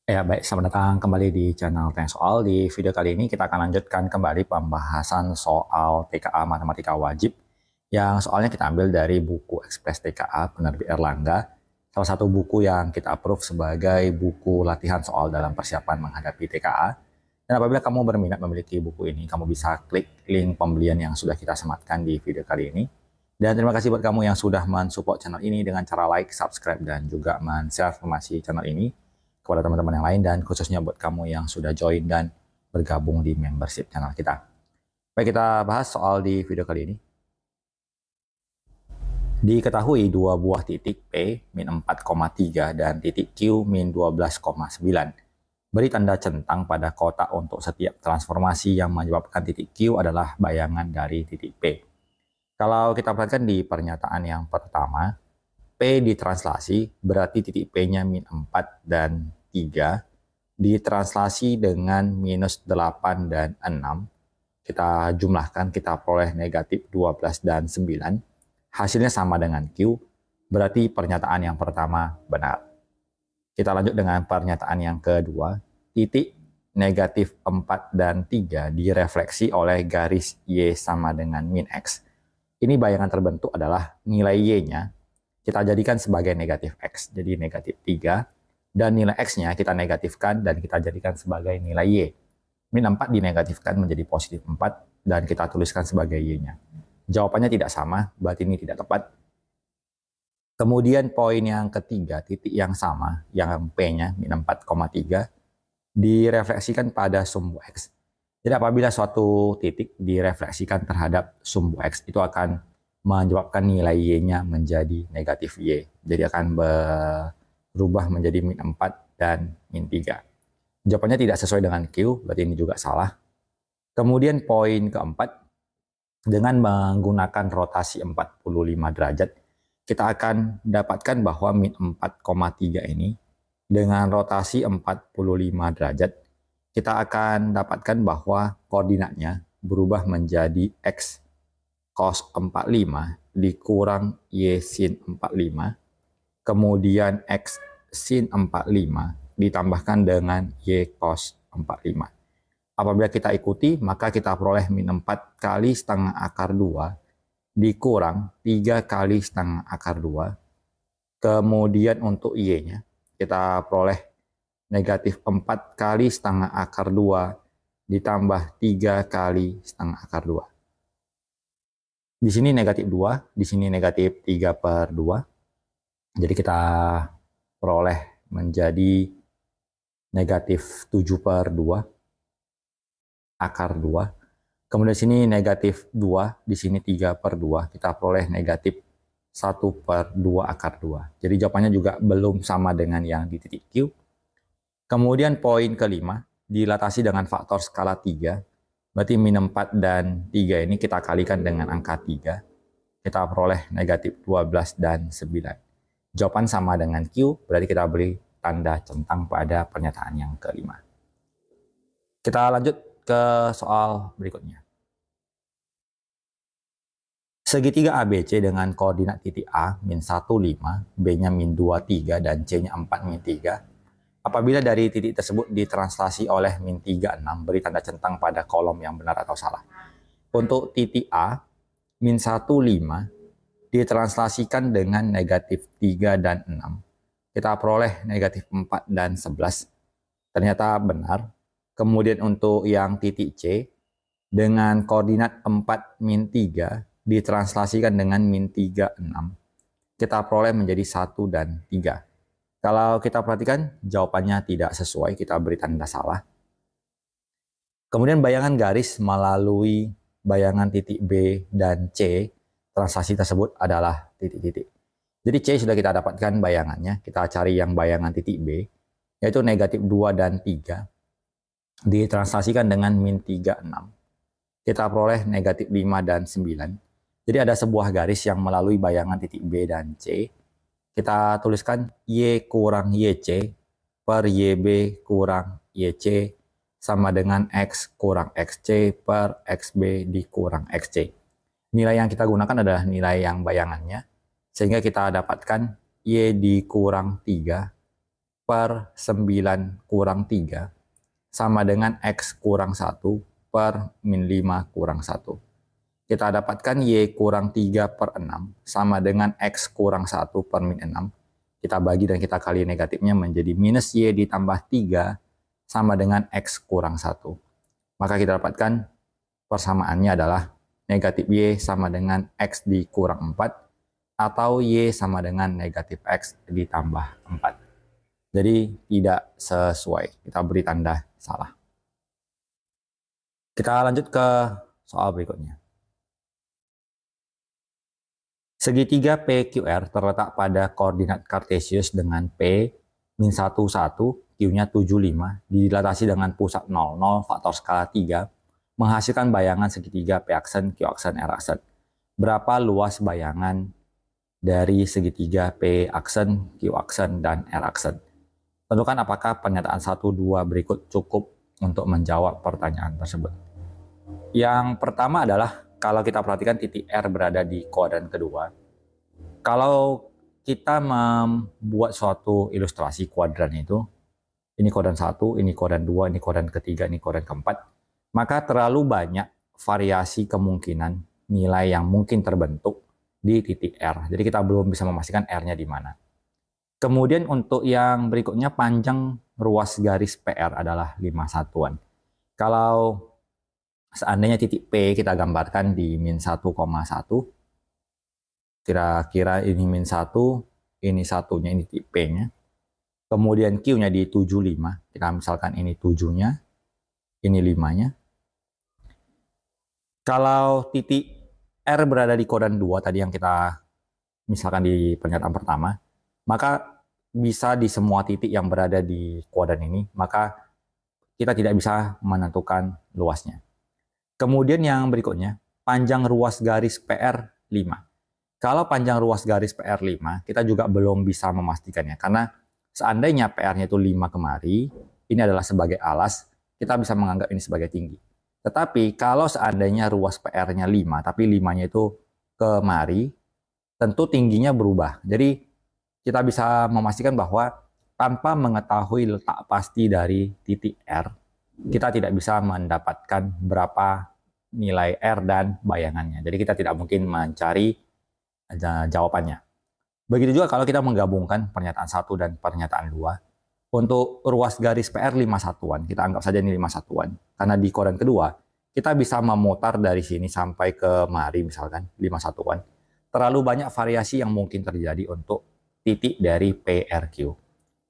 Ya, baik. Selamat datang kembali di channel Tanya Soal. Di video kali ini kita akan lanjutkan kembali pembahasan soal TKA Matematika Wajib yang soalnya kita ambil dari buku Ekspres TKA penerbit Erlangga, salah satu buku yang kita approve sebagai buku latihan soal dalam persiapan menghadapi TKA. Dan apabila kamu berminat memiliki buku ini, kamu bisa klik link pembelian yang sudah kita sematkan di video kali ini. Dan terima kasih buat kamu yang sudah mensupport channel ini dengan cara like, subscribe, dan juga men-share informasi channel ini kepada teman-teman yang lain, dan khususnya buat kamu yang sudah join dan bergabung di membership channel kita. Baik, kita bahas soal di video kali ini. Diketahui dua buah titik P min 4,3 dan titik Q min 12,9. Beri tanda centang pada kotak untuk setiap transformasi yang menyebabkan titik Q adalah bayangan dari titik P. Kalau kita perhatikan di pernyataan yang pertama, P ditranslasi berarti titik P-nya min 4 dan 3 ditranslasi dengan minus 8 dan 6. Kita jumlahkan, kita peroleh negatif 12 dan 9. Hasilnya sama dengan Q, berarti pernyataan yang pertama benar. Kita lanjut dengan pernyataan yang kedua. Titik negatif 4 dan 3 direfleksi oleh garis Y sama dengan min X. Ini bayangan terbentuk adalah nilai Y-nya kita jadikan sebagai negatif X, jadi negatif 3, dan nilai X-nya kita negatifkan dan kita jadikan sebagai nilai Y. Min 4 dinegatifkan menjadi positif 4, dan kita tuliskan sebagai Y-nya. Jawabannya tidak sama, berarti ini tidak tepat. Kemudian poin yang ketiga, titik yang sama, yang P-nya, min 4,3, direfleksikan pada sumbu X. Jadi apabila suatu titik direfleksikan terhadap sumbu X, itu akan menyebabkan nilai Y-nya menjadi negatif Y. Jadi akan berubah menjadi min 4 dan min 3. Jawabannya tidak sesuai dengan Q, berarti ini juga salah. Kemudian poin keempat, dengan menggunakan rotasi 45 derajat, kita akan dapatkan bahwa min 4,3 ini dengan rotasi 45 derajat, kita akan dapatkan bahwa koordinatnya berubah menjadi X cos 45 dikurang Y sin 45, kemudian X sin 45 ditambahkan dengan Y cos 45. Apabila kita ikuti, maka kita peroleh min 4 kali setengah akar 2 dikurang 3 kali setengah akar 2. Kemudian untuk Y-nya, kita peroleh negatif 4 kali setengah akar 2 ditambah 3 kali setengah akar 2. Di sini negatif 2, di sini negatif 3/2. Jadi kita peroleh menjadi negatif 7/2 akar 2. Kemudian di sini negatif 2, di sini 3/2. Kita peroleh negatif 1/2 akar 2. Jadi jawabannya juga belum sama dengan yang di titik Q. Kemudian poin kelima, dilatasi dengan faktor skala 3. Berarti min 4 dan 3 ini kita kalikan dengan angka 3. Kita peroleh negatif 12 dan 9. Jawaban sama dengan Q, berarti kita beri tanda centang pada pernyataan yang kelima. Kita lanjut ke soal berikutnya. Segitiga ABC dengan koordinat titik A min 1, 5, B-nya min 2, 3, dan C-nya 4, min 3. Apabila dari titik tersebut ditranslasi oleh min 3, 6, beri tanda centang pada kolom yang benar atau salah. Untuk titik A, min 1, 5, ditranslasikan dengan negatif 3 dan 6. Kita peroleh negatif 4 dan 11. Ternyata benar. Kemudian untuk yang titik C, dengan koordinat 4, min 3, ditranslasikan dengan min 3, 6. Kita peroleh menjadi 1 dan 3. Kalau kita perhatikan, jawabannya tidak sesuai, kita beri tanda salah. Kemudian bayangan garis melalui bayangan titik B dan C, translasi tersebut adalah titik-titik. Jadi C sudah kita dapatkan bayangannya, kita cari yang bayangan titik B, yaitu negatif 2 dan 3, ditranslasikan dengan min 3, 6. Kita peroleh negatif 5 dan 9. Jadi ada sebuah garis yang melalui bayangan titik B dan C. Kita tuliskan Y kurang YC per YB kurang YC sama dengan X kurang XC per XB dikurang XC. Nilai yang kita gunakan adalah nilai yang bayangannya, sehingga kita dapatkan Y dikurang 3 per 9 kurang 3 sama dengan X kurang 1 per min 5 kurang 1. Kita dapatkan Y kurang 3 per 6 sama dengan X kurang 1 per min 6. Kita bagi dan kita kali negatifnya menjadi minus Y ditambah 3 sama dengan X kurang 1. Maka kita dapatkan persamaannya adalah negatif Y sama dengan X dikurang 4 atau Y sama dengan negatif X ditambah 4. Jadi tidak sesuai, kita beri tanda salah. Kita lanjut ke soal berikutnya. Segitiga PQR terletak pada koordinat kartesius dengan P min 1, 1, Q-nya 75, dilatasi dengan pusat 0, 0, faktor skala 3, menghasilkan bayangan segitiga P aksen, Q aksen, R aksen. Berapa luas bayangan dari segitiga P aksen, Q aksen, dan R aksen? Tentukan apakah pernyataan 1, 2 berikut cukup untuk menjawab pertanyaan tersebut. Yang pertama adalah kalau kita perhatikan titik R berada di kuadran kedua. Kalau kita membuat suatu ilustrasi kuadran itu, ini kuadran 1, ini kuadran 2, ini kuadran ketiga, ini kuadran keempat, maka terlalu banyak variasi kemungkinan nilai yang mungkin terbentuk di titik R. Jadi kita belum bisa memastikan R-nya di mana. Kemudian untuk yang berikutnya, panjang ruas garis PR adalah 5 satuan. Kalau seandainya titik P kita gambarkan di min 1,1, kira-kira ini min 1, ini satunya, ini titik P-nya. Kemudian Q-nya di 75, kita misalkan ini 7-nya, ini 5-nya. Kalau titik R berada di kuadran 2, tadi yang kita misalkan di pernyataan pertama, maka bisa di semua titik yang berada di kuadran ini, maka kita tidak bisa menentukan luasnya. Kemudian yang berikutnya, panjang ruas garis PR 5. Kalau panjang ruas garis PR 5, kita juga belum bisa memastikannya, karena seandainya PR-nya itu 5 kemari, ini adalah sebagai alas, kita bisa menganggap ini sebagai tinggi. Tetapi kalau seandainya ruas PR-nya 5, tapi 5-nya itu kemari, tentu tingginya berubah. Jadi kita bisa memastikan bahwa tanpa mengetahui letak pasti dari titik R, kita tidak bisa mendapatkan berapa nilai R dan bayangannya. Jadi kita tidak mungkin mencari jawabannya. Begitu juga kalau kita menggabungkan pernyataan 1 dan pernyataan 2. Untuk ruas garis PR 5 satuan, kita anggap saja ini 5 satuan. Karena di kuadran kedua, kita bisa memutar dari sini sampai ke mari misalkan 5 satuan. Terlalu banyak variasi yang mungkin terjadi untuk titik dari PRQ.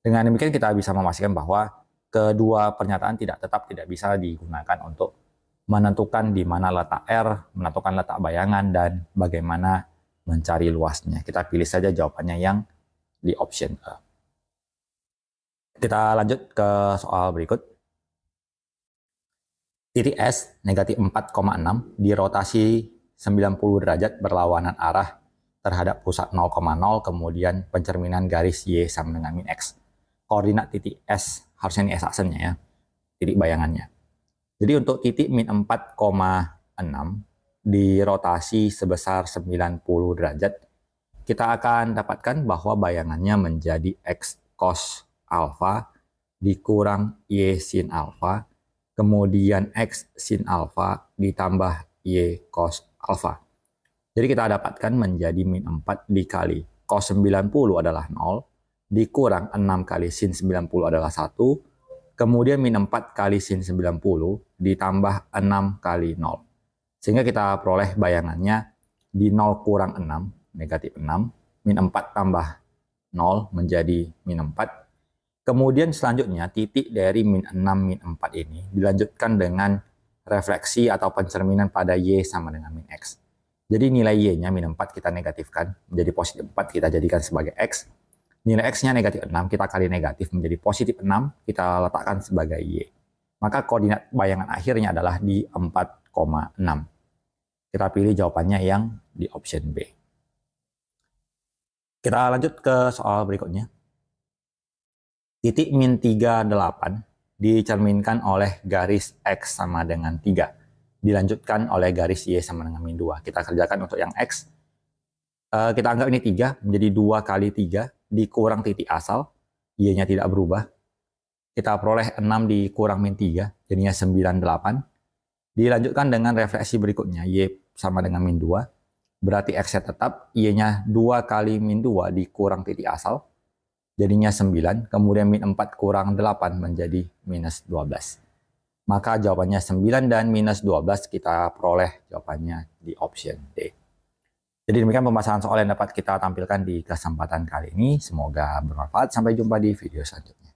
Dengan demikian kita bisa memastikan bahwa kedua pernyataan tetap tidak bisa digunakan untuk menentukan di mana letak R, menentukan letak bayangan, dan bagaimana mencari luasnya. Kita pilih saja jawabannya yang di option A. Kita lanjut ke soal berikut. Titik S negatif 4,6 dirotasi 90 derajat berlawanan arah terhadap pusat 0,0, kemudian pencerminan garis Y sama dengan min X. Koordinat titik S, harusnya ini S aksennya ya, titik bayangannya. Jadi untuk titik min 4,6 dirotasi sebesar 90 derajat, kita akan dapatkan bahwa bayangannya menjadi X cos alpha dikurang Y sin alpha, kemudian X sin alpha ditambah Y cos alpha. Jadi kita dapatkan menjadi min 4 dikali cos 90 adalah 0, dikurang 6 kali sin 90 adalah 1, kemudian min 4 kali sin 90 ditambah 6 kali 0. Sehingga kita peroleh bayangannya di 0 kurang 6, negatif 6, min 4 tambah 0 menjadi min 4. Kemudian selanjutnya titik dari min 6, min 4 ini dilanjutkan dengan refleksi atau pencerminan pada Y sama dengan min X. Jadi nilai Y-nya min 4 kita negatifkan menjadi positif 4, kita jadikan sebagai X. Nilai X-nya negatif 6, kita kali negatif menjadi positif 6, kita letakkan sebagai Y. Maka koordinat bayangan akhirnya adalah di 4,6. Kita pilih jawabannya yang di option B. Kita lanjut ke soal berikutnya. Titik min 38 dicerminkan oleh garis X sama dengan 3. Dilanjutkan oleh garis Y sama dengan min 2. Kita kerjakan untuk yang X. Kita anggap ini 3, menjadi 2 kali 3 dikurang titik asal. Y-nya tidak berubah. Kita peroleh 6 dikurang min 3, jadinya 98. Dilanjutkan dengan refleksi berikutnya, Y sama dengan min 2. Berarti X-nya tetap, Y-nya 2 kali min 2 dikurang titik asal, jadinya 9. Kemudian min 4 kurang 8 menjadi minus 12. Maka jawabannya 9 dan minus 12 kita peroleh jawabannya di option D. Jadi demikian pembahasan soal yang dapat kita tampilkan di kesempatan kali ini. Semoga bermanfaat. Sampai jumpa di video selanjutnya.